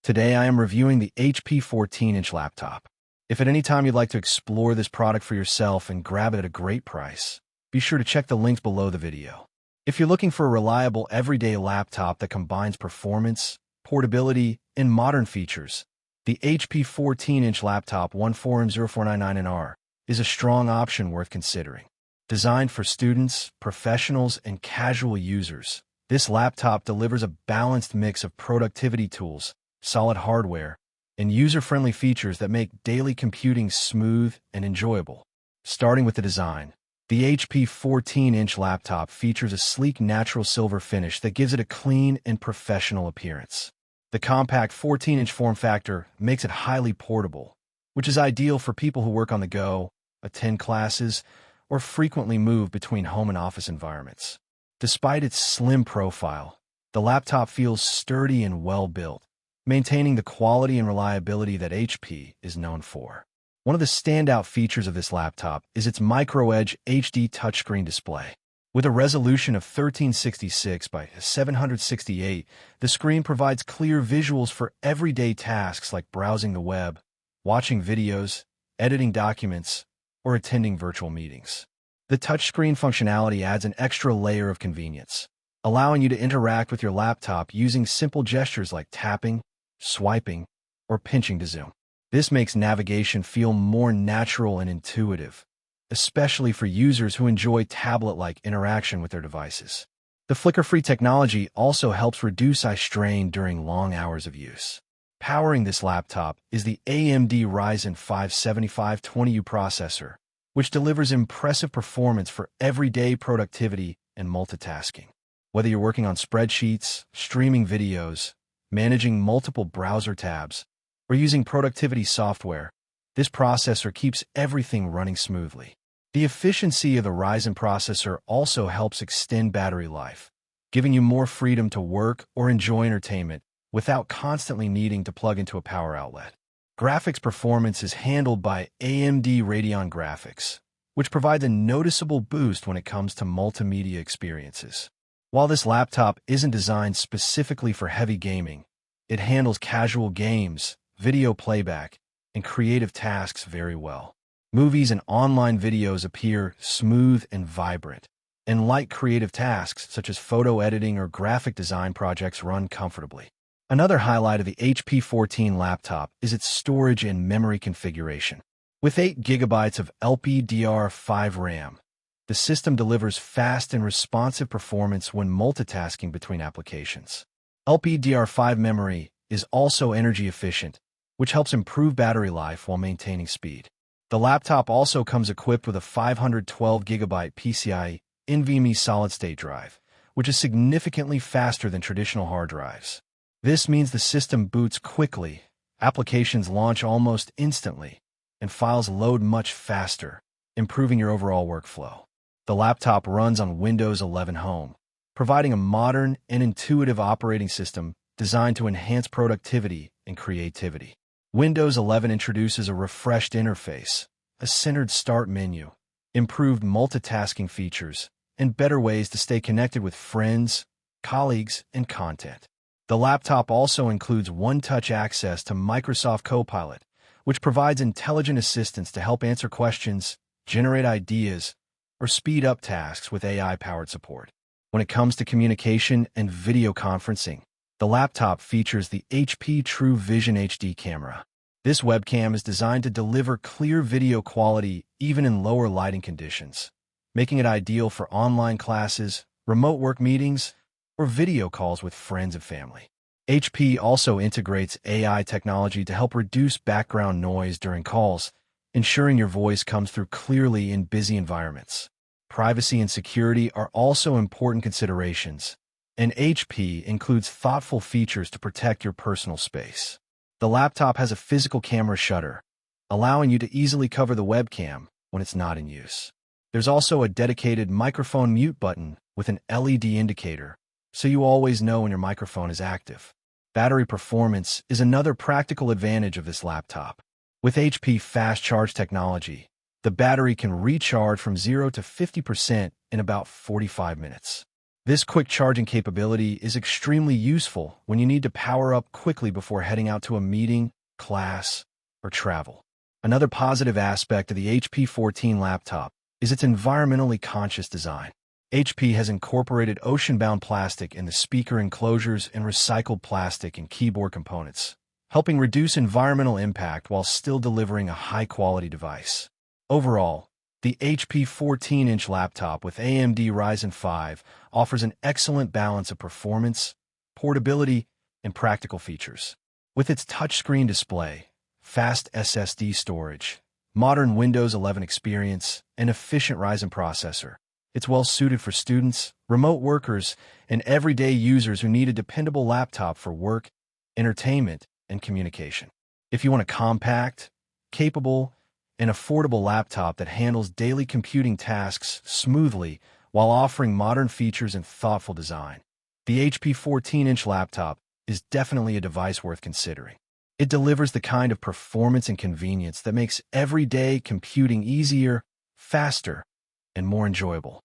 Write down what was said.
Today I am reviewing the HP 14-inch laptop. If at any time you'd like to explore this product for yourself and grab it at a great price, be sure to check the links below the video. If you're looking for a reliable everyday laptop that combines performance, portability, and modern features, the HP 14-inch laptop 14M0499NR is a strong option worth considering. Designed for students, professionals, and casual users, this laptop delivers a balanced mix of productivity tools, solid hardware, and user-friendly features that make daily computing smooth and enjoyable. Starting with the design, the HP 14-inch laptop features a sleek natural silver finish that gives it a clean and professional appearance. The compact 14-inch form factor makes it highly portable, which is ideal for people who work on the go, attend classes, or frequently move between home and office environments. Despite its slim profile, the laptop feels sturdy and well-built, maintaining the quality and reliability that HP is known for. One of the standout features of this laptop is its micro-edge HD touchscreen display. With a resolution of 1366 by 768, the screen provides clear visuals for everyday tasks like browsing the web, watching videos, editing documents, or attending virtual meetings. The touchscreen functionality adds an extra layer of convenience, allowing you to interact with your laptop using simple gestures like tapping, swiping, or pinching to zoom. This makes navigation feel more natural and intuitive, especially for users who enjoy tablet-like interaction with their devices. The flicker-free technology also helps reduce eye strain during long hours of use. Powering this laptop is the AMD Ryzen 5 7520U processor, which delivers impressive performance for everyday productivity and multitasking. Whether you're working on spreadsheets, streaming videos, managing multiple browser tabs, or using productivity software, this processor keeps everything running smoothly. The efficiency of the Ryzen processor also helps extend battery life, giving you more freedom to work or enjoy entertainment without constantly needing to plug into a power outlet. Graphics performance is handled by AMD Radeon Graphics, which provides a noticeable boost when it comes to multimedia experiences. While this laptop isn't designed specifically for heavy gaming, it handles casual games, video playback, and creative tasks very well. Movies and online videos appear smooth and vibrant, and light creative tasks such as photo editing or graphic design projects run comfortably. Another highlight of the HP 14 laptop is its storage and memory configuration. With 8GB of LPDDR5 RAM, the system delivers fast and responsive performance when multitasking between applications. LPDDR5 memory is also energy efficient, which helps improve battery life while maintaining speed. The laptop also comes equipped with a 512GB PCIe NVMe solid-state drive, which is significantly faster than traditional hard drives. This means the system boots quickly, applications launch almost instantly, and files load much faster, improving your overall workflow. The laptop runs on Windows 11 Home, providing a modern and intuitive operating system designed to enhance productivity and creativity. Windows 11 introduces a refreshed interface, a centered start menu, improved multitasking features, and better ways to stay connected with friends, colleagues, and content. The laptop also includes one-touch access to Microsoft Copilot, which provides intelligent assistance to help answer questions, generate ideas, or speed up tasks with AI-powered support. When it comes to communication and video conferencing, the laptop features the HP True Vision HD camera. This webcam is designed to deliver clear video quality even in lower lighting conditions, making it ideal for online classes, remote work meetings, or video calls with friends and family. HP also integrates AI technology to help reduce background noise during calls, ensuring your voice comes through clearly in busy environments. Privacy and security are also important considerations, and HP includes thoughtful features to protect your personal space. The laptop has a physical camera shutter, allowing you to easily cover the webcam when it's not in use. There's also a dedicated microphone mute button with an LED indicator, so you always know when your microphone is active. Battery performance is another practical advantage of this laptop. With HP fast charge technology, the battery can recharge from 0 to 50% in about 45 minutes. This quick charging capability is extremely useful when you need to power up quickly before heading out to a meeting, class, or travel. Another positive aspect of the HP 14 laptop is its environmentally conscious design. HP has incorporated ocean-bound plastic in the speaker enclosures and recycled plastic in keyboard components, helping reduce environmental impact while still delivering a high-quality device. Overall, the HP 14-inch laptop with AMD Ryzen 5 offers an excellent balance of performance, portability, and practical features. With its touchscreen display, fast SSD storage, modern Windows 11 experience, and efficient Ryzen processor, it's well suited for students, remote workers, and everyday users who need a dependable laptop for work, entertainment, and communication. If you want a compact, capable, and affordable laptop that handles daily computing tasks smoothly while offering modern features and thoughtful design, the HP 14-inch laptop is definitely a device worth considering. It delivers the kind of performance and convenience that makes everyday computing easier, faster, and more enjoyable.